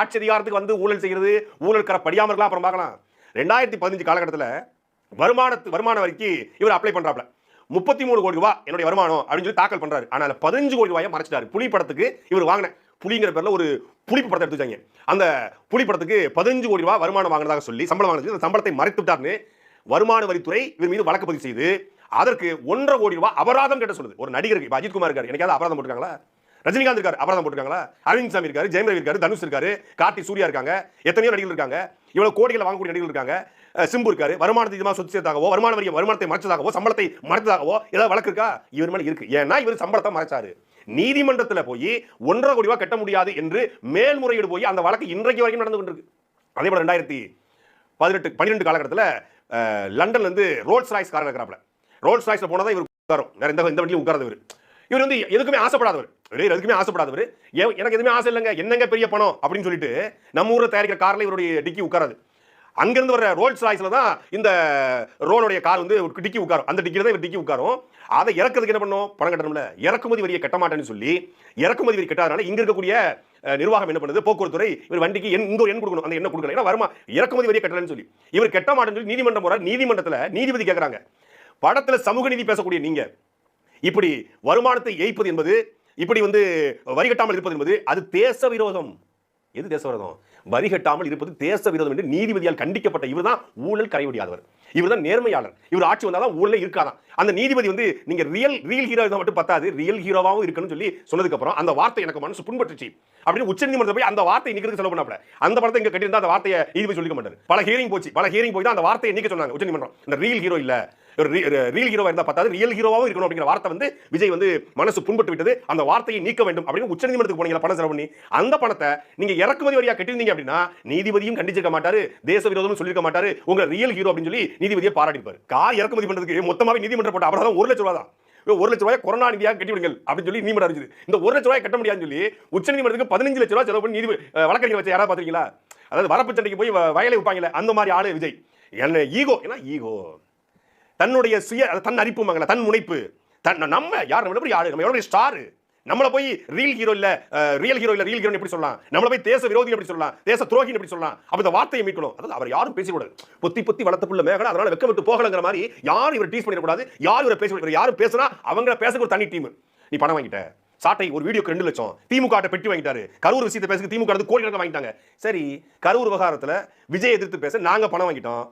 ஆட்சி அதிகாரத்துக்கு வந்து ஊழல் செய்கிறது, ஊழல் படியாம இருக்கலாம், அப்புறம் பார்க்கலாம். 2015 காலகட்டத்தில் வருமான வரிக்கு இவர் அப்ளை பண்றாப்ல. 33 கோடி ரூபாய் என்னுடைய வருமானம் அப்படின்னு சொல்லி தாக்கல் பண்றாரு. ஆனால் 15 கோடி ரூபாயை மறைச்சிட்டாரு. புலி படத்துக்கு இவர் வாங்கின புலிங்கிற பேர்ல ஒரு புலிப்பு படத்தை எடுத்துட்டாங்க. அந்த புலி படத்துக்கு 15 கோடி ரூபாய் வருமானம் வாங்கினதாக சொல்லி சம்பளம் வாங்கினது, அந்த சம்பளத்தை மறைத்து விட்டார்னு வருமான வரித்துறை இவர் மீது வழக்கு பதிவு செய்து அதற்கு 1.5 கோடி ரூபாய் அபராதம் கேட்ட சொல்லுது. ஒரு நடிகருக்கு இப்ப அஜித் குமார் இருக்காரு, எனக்காவது அபராதம் போட்டுருக்காங்களா? ரஜினிகாந்த் இருக்காரு, அபராதம் போட்டுருக்காங்களா? அரவிந்த் சாமி இருக்காரு, ஜெயம் ரவி இருக்காரு, தனுஷ் இருக்காரு, கார்த்தி சூர்யா இருக்காங்க, எத்தனையோ நடிகர்கள் இருக்காங்க, இவ்வளவு கோடிகளை வாங்கக்கூடிய நடிகர்கள் இருக்காங்க. சிம்பு இருக்காரு, வருமானத்தை இதுமா சொத்து சேர்த்தாகவோ, வருமானத்தை மறைச்சதாகவோ, சம்பளத்தை மறைத்ததாகவோ ஏதாவது வழக்கு இருக்கா? இவர் மேல இருக்கு. ஏன்னா இவர் சம்பளத்தை மறைச்சாரு. நீதிமன்றத்தில் போய் 1.5 கோடி ரூபாய் கட்ட முடியாது என்று மேல்முறையீடு போய் அந்த வழக்கு இன்றைக்கு வரைக்கும் நடந்து கொண்டிருக்கு. அதே போல 2012 காலகட்டத்தில் லண்டன்ல இருந்து ரோல்ஸ் ராய்ஸ் கார் இருக்கிறாப்ல. ரோல்ஸ் ராய்ஸ்ல போனதான் இவர் உட்காரும். வேற இந்த வண்டியும் உட்கார்ந்தவர். இவர் வந்து எதுக்குமே ஆசைப்படாதவர். எதுக்குமே ஆசைப்படாதவர். எனக்கு எதுவுமே ஆசை இல்லைங்க, என்னங்க பெரிய பணம் அப்படின்னு சொல்லிட்டு நம்ம ஊர்ல தயாரிக்கிற கார்ல இவருடைய டிக்கி உட்காராது. அங்கிருந்து வர ரோல்ஸ் ராய்ஸ்ல தான் இந்த ரோலுடைய கார் வந்து டிக்கி உட்காரும். அந்த டிக்கில தான் இவர் டிக்கி உட்காரும். அதை இறக்கிறதுக்கு என்ன பண்ணும்? பணம் கட்டணும்ல. இறக்குமதி வரியை கட்ட மாட்டேன்னு சொல்லி இறக்குமதி வரி கட்டாதனால இங்க இருக்கக்கூடிய நிர்வாகம் என்ன பண்ணுது? போக்குவரத்துறை இவர் வண்டிக்கு இங்க ஒரு எண் கொடுக்கணும். அந்த எண்ணை கொடுக்கல. ஏன்னா வருமா இறக்குமதி வரியை கட்டலன்னு சொல்லி இவர் கட்ட மாட்டேன்னு சொல்லி நீதிமன்றம் போறார். நீதிமன்றத்தில் நீதிபதி கேட்கறாங்க, படத்துல சமூக நீதி பேசக்கூடிய நீங்க இப்படி வருமானத்தை ஏய்ப்பது என்பது, இப்படி வந்து வரி கட்டாமல் இருப்பது என்பது அது தேச விரோதம். எது தேச விரோதம்? வரி கட்டாமல் இருப்பது தேச விரோதம் என்று நீதிபதியால் கண்டிக்கப்பட்ட இவர் தான் ஊழல் கரையொடியாதவர். இவர் தான் நேர்மையாளர். இவர் ஆட்சி வந்தாதான் ஊழல் இருக்காதான். அந்த நீதிபதி வந்து நீங்க ரியல் ஹீரோ மட்டும் பத்தாது, ரியல் ஹீரோவாகவும் இருக்கணும்னு சொல்லி சொன்னதுக்கு அப்புறம் அந்த வார்த்தை எனக்கு மனசு புண்பட்டுச்சு அப்படின்னு உச்சநீதிமன்றத்தில் போய் அந்த வார்த்தை நீக்கிறதுக்கு செலவு பண்ணாப்ல. அந்த படத்தை இங்க கட்டியிருந்தா அந்த வார்த்தையை நீதிபதி சொல்லிக்க மாட்டார். பல ஹியரிங் போய் தான் அந்த வார்த்தையை நீக்க சொன்னாங்க உச்சநீதிமன்றம். இந்த ரியல் ஹீரோ இல்ல, ரியல் ஹீரோவா இருந்தா பத்தாது, ரியல் ஹீரோவாகவும் இருக்கணும் அப்படிங்கிற வார்த்தை வந்து விஜய் வந்து மனசு புண்பட்டு விட்டது. அந்த வார்த்தையை நீக்க வேண்டும் அப்படின்னு உச்சநீதிமன்றத்துக்கு போனீங்க பணம் செலவு பண்ணி. அந்த பணத்தை நீங்க இறக்குமதி வரியா கட்டியிருந்தீங்க அப்படின்னா நீதிபதியும் கண்டிச்சிருக்க மாட்டாரு, தேச விரோதம் சொல்லிருக்க மாட்டாரு, உங்க ரியல் ஹீரோ அப்படின்னு சொல்லி நீதிபதியை பாராட்டிப்பாரு. கார் இறக்குமதி பண்றதுக்கு மொத்தமாவே நீதிமன்றம் போட்ட அபராதம் 1 லட்சம் ரூபாய் தான். 1 லட்சம் ரூபாய் கொரோனா நிதியாக கட்டி விடுங்கள் அப்படின்னு சொல்லி நீதிமன்றம் அறிவிச்சது. இந்த 1 லட்சம் ரூபாய் கட்ட முடியாதுன்னு சொல்லி உச்சநீதிமன்றத்துக்கு 15 லட்சம் ரூபாய் செலவு பண்ணி வழக்கறிஞர் வச்சு யாராவது பாத்தீங்களா? அதாவது வரப்பு சண்டைக்கு போய் வயலை வைப்பாங்களே அந்த மாதிரி ஆளு விஜய். என்ன ஈகோ, என்ன ஈகோ, தன்னுடைய தன் அரிப்புமாங்கள, தன் முனைப்பு, நம்ம யார், நம்ம எப்படி ஆளு, நம்ம எவ்வளவு ஸ்டார், நம்மள போய் ரியல் ஹீரோ இல்ல எப்படி சொல்லலாம்? நம்மள போய் தேச விரோதி எப்படி சொல்லலாம்? தேச துரோகி எப்படி சொல்லலாம்? அப்ப இந்த வார்த்தையை மீட்கணும். அதாவது அவர் யாரும் பேசக்கூடாது. பொத்தி வளர்த்த புள்ள மேகல, அதனால வெக்க விட்டு போகலங்கிற மாதிரி யாரும் இவர் டீஸ் பண்ணிடக்கூடாது. யாரும் இவரை பேசக்கூடாது. யாரும் பேசினா அவங்க பேசுக்கு ஒரு தனி டீம். நீ பணம் வாங்கிட்ட, சாட்டை ஒரு வீடியோக்கு 2 லட்சம், திமுக பெட்டி வாங்கிட்டாரு, கரூர் விஷயத்தை பேசுக்கு திமுக கோடி கணக்கு வாங்கிட்டாங்க. சரி, கரூர் விவகாரத்துல விஜய் எதிர்த்து பேச நாங்க பணம் வாங்கிட்டோம்.